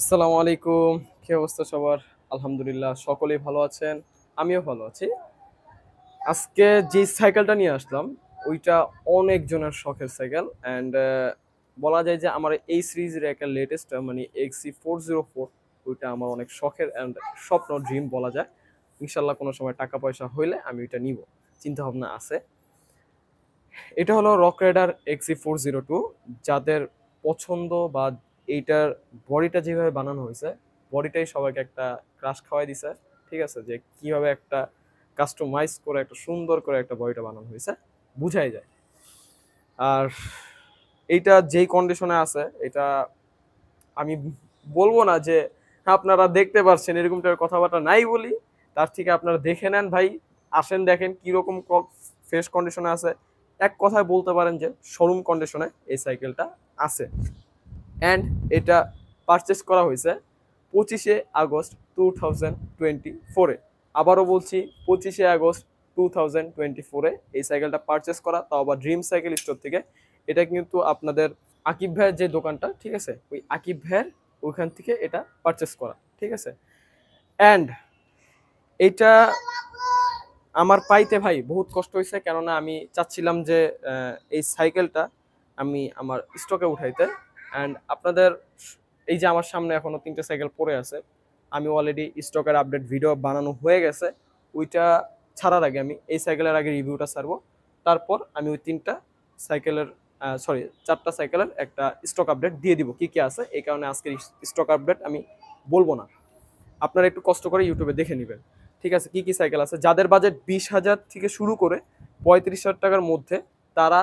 আসসালামু আলাইকুম। কি অবস্থা সবার? আলহামদুলিল্লাহ সকলেই ভালো আছেন। আমিও ভালো আছি। আজকে যে সাইকেলটা নিয়ে আসলাম ওইটা অনেক জনের শখের সাইকেল অ্যান্ড বলা যায় যে আমার এই সিরিজের একটা লেটেস্ট মানে XC404 ওইটা আমার অনেক শখের অ্যান্ড স্বপ্ন ড্রিম বলা যায়। ইনশাল্লাহ কোনো সময় টাকা পয়সা হইলে আমি ওইটা নিব। চিন্তা ভাবনা আছে। এটা হলো রক রাইডার XC402 যাদের পছন্দ বা এইটার বডিটা যেভাবে বানানো হয়েছে বডিটাই সবাইকে একটা ক্রাশ খাওয়াই দিছে। ঠিক আছে, যে কিভাবে একটা কাস্টমাইজ করে একটা সুন্দর করে একটা বডিটা বানানো হয়েছে বুঝাই যায়। আর এইটা যেই কন্ডিশনে আছে এটা আমি বলবো না যে আপনারা দেখতে পাচ্ছেন এরকম টাইপের কথাবার্তা নাই বলি। তার থেকে আপনারা দেখে নেন ভাই, আসেন দেখেন কিরকম ফ্রেশ কন্ডিশনে আছে। এক কথায় বলতে পারেন যে শোরুম কন্ডিশনে এই সাইকেলটা আছে। অ্যান্ড এটা পারচেস করা হয়েছে 25শে আগস্ট 2024-এ। আবারও বলছি 25শে আগস্ট 2024-এ এই সাইকেলটা পারচেস করা, তাও আবার ড্রিম সাইকেল স্টোর থেকে। এটা কিন্তু আপনাদের আকিব ভাইয়ের যে দোকানটা, ঠিক আছে, ওই আকিব ভাইয়ের ওইখান থেকে এটা পারচেস করা, ঠিক আছে। অ্যান্ড এটা আমার পাইতে ভাই বহুত কষ্ট হয়েছে, কেননা আমি চাচ্ছিলাম যে এই সাইকেলটা আমি আমার স্টকে উঠাইতে। অ্যান্ড আপনাদের এই যে আমার সামনে এখনো 3টে সাইকেল পড়ে আছে, আমি অলরেডি স্টকের আপডেট ভিডিও বানানো হয়ে গেছে। ওইটা ছাড়ার আগে আমি এই সাইকেলের আগে রিভিউটা ছাড়বো, তারপর আমি ওই 3টা সাইকেলের সরি 4টা সাইকেলের একটা স্টক আপডেট দিয়ে দিব কি কি আছে। এই কারণে আজকের স্টক আপডেট আমি বলবো না, আপনারা একটু কষ্ট করে ইউটিউবে দেখে নেবেন। ঠিক আছে, কি কি সাইকেল আছে। যাদের বাজেট 20,000 থেকে শুরু করে 35,000 টাকার মধ্যে, তারা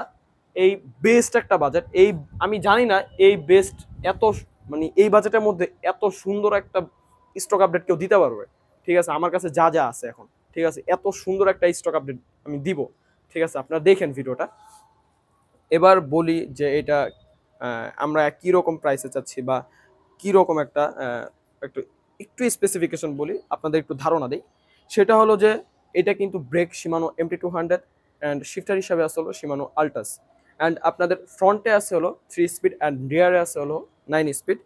এই বেস্ট একটা বাজেট, এই আমি জানি না এই বেস্ট এত মানে এই বাজেটের মধ্যে এত সুন্দর একটা স্টক আপডেট কেউ দিতে পারবে। ঠিক আছে, আমার কাছে যা যা আছে এখন, ঠিক আছে, এত সুন্দর একটা স্টক আপডেট আমি দিব। ঠিক আছে, আপনারা দেখেন ভিডিওটা। এবার বলি যে এটা আমরা কি রকম প্রাইসে চাচ্ছি বা কি রকম একটা একটু একটু স্পেসিফিকেশন বলি, আপনাদের একটু ধারণা দিই। সেটা হলো যে এটা কিন্তু ব্রেক শিমানো MT200 অ্যান্ড শিফটার হিসাবে আছে হলো শিমানো আল্টাস। অ্যান্ড আপনাদের ফ্রন্টে আছে হলো 3 স্পিড অ্যান্ড রিয়ারে আছে হলো 9 স্পিড।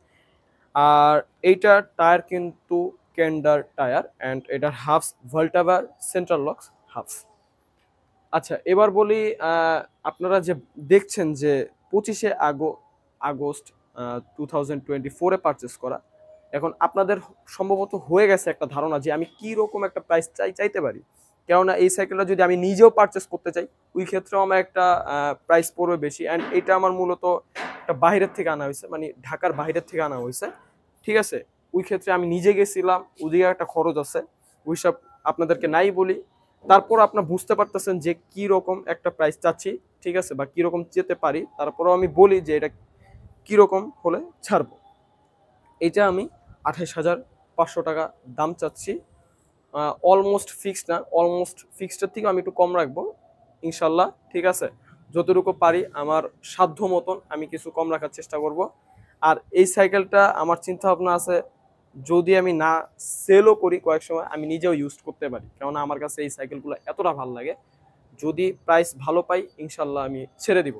আর এইটার টায়ার কিন্তু কেন্ডার টায়ার অ্যান্ড এটার হাফস ভলটাভার সেন্ট্রাল লক্স হাফস। আচ্ছা, এবার বলি আপনারা যে দেখছেন যে 25শে আগস্ট 2024-এ পারচেস করা। এখন আপনাদের সম্ভবত হয়ে গেছে একটা ধারণা যে আমি কি রকম একটা প্রাইস চাইতে পারি। কেননা এই সাইকেলটা যদি আমি নিজেও পারচেস করতে চাই ওই ক্ষেত্রেও আমার একটা প্রাইস পড়বে বেশি। অ্যান্ড এটা আমার মূলত একটা বাইরের থেকে আনা হয়েছে, মানে ঢাকার বাইরের থেকে আনা হয়েছে। ঠিক আছে, ওই ক্ষেত্রে আমি নিজে গেছিলাম, ওদিকে একটা খরচ আছে, ওইসব আপনাদেরকে নাই বলি। তারপর আপনার বুঝতে পারতেছেন যে কি রকম একটা প্রাইস চাচ্ছি, ঠিক আছে, বা কি রকম যেতে পারি। তারপরেও আমি বলি যে এটা কি রকম হলে ছাড়বো। এটা আমি 28,500 টাকা দাম চাচ্ছি। অলমোস্ট ফিক্সড না, অলমোস্ট ফিক্সডের থেকে আমি একটু কম রাখবো ইনশাল্লাহ। ঠিক আছে, যতটুকু পারি আমার সাধ্য মতন আমি কিছু কম রাখার চেষ্টা করব। আর এই সাইকেলটা আমার চিন্তা ভাবনা আছে, যদি আমি না সেলও করি কয়েক সময় আমি নিজেও ইউজ করতে পারি, কেননা আমার কাছে এই সাইকেলগুলো এতটা ভালো লাগে। যদি প্রাইস ভালো পাই ইনশাল্লাহ আমি ছেড়ে দিব।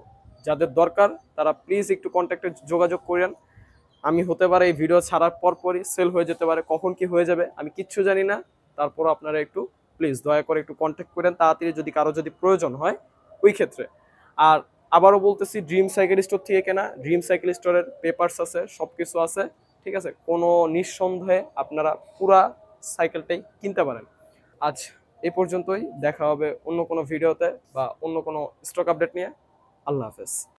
যাদের দরকার তারা প্লিজ একটু কন্ট্যাক্টে যোগাযোগ করেন। আমি হতে পারে এই ভিডিও ছাড়ার পরপরই সেল হয়ে যেতে পারে, কখন কি হয়ে যাবে আমি কিচ্ছু জানি না। তারপর আপনারা একটু প্লিজ দয়া করে একটু কন্ট্যাক্ট করেন তাড়াতাড়ি, যদি কারো যদি প্রয়োজন হয় ওই ক্ষেত্রে। আর আবারও বলতেছি, ড্রিম সাইকেল স্টোর থেকে কেনা, ড্রিম সাইকেল স্টোরের পেপারস আছে, সব কিছু আছে। ঠিক আছে, কোনো নিঃসন্দেহে আপনারা পুরা সাইকেলটাই কিনতে পারেন। আজ এই পর্যন্তই, দেখা হবে অন্য কোনো ভিডিওতে বা অন্য কোনো স্টক আপডেট নিয়ে। আল্লাহ হাফেজ।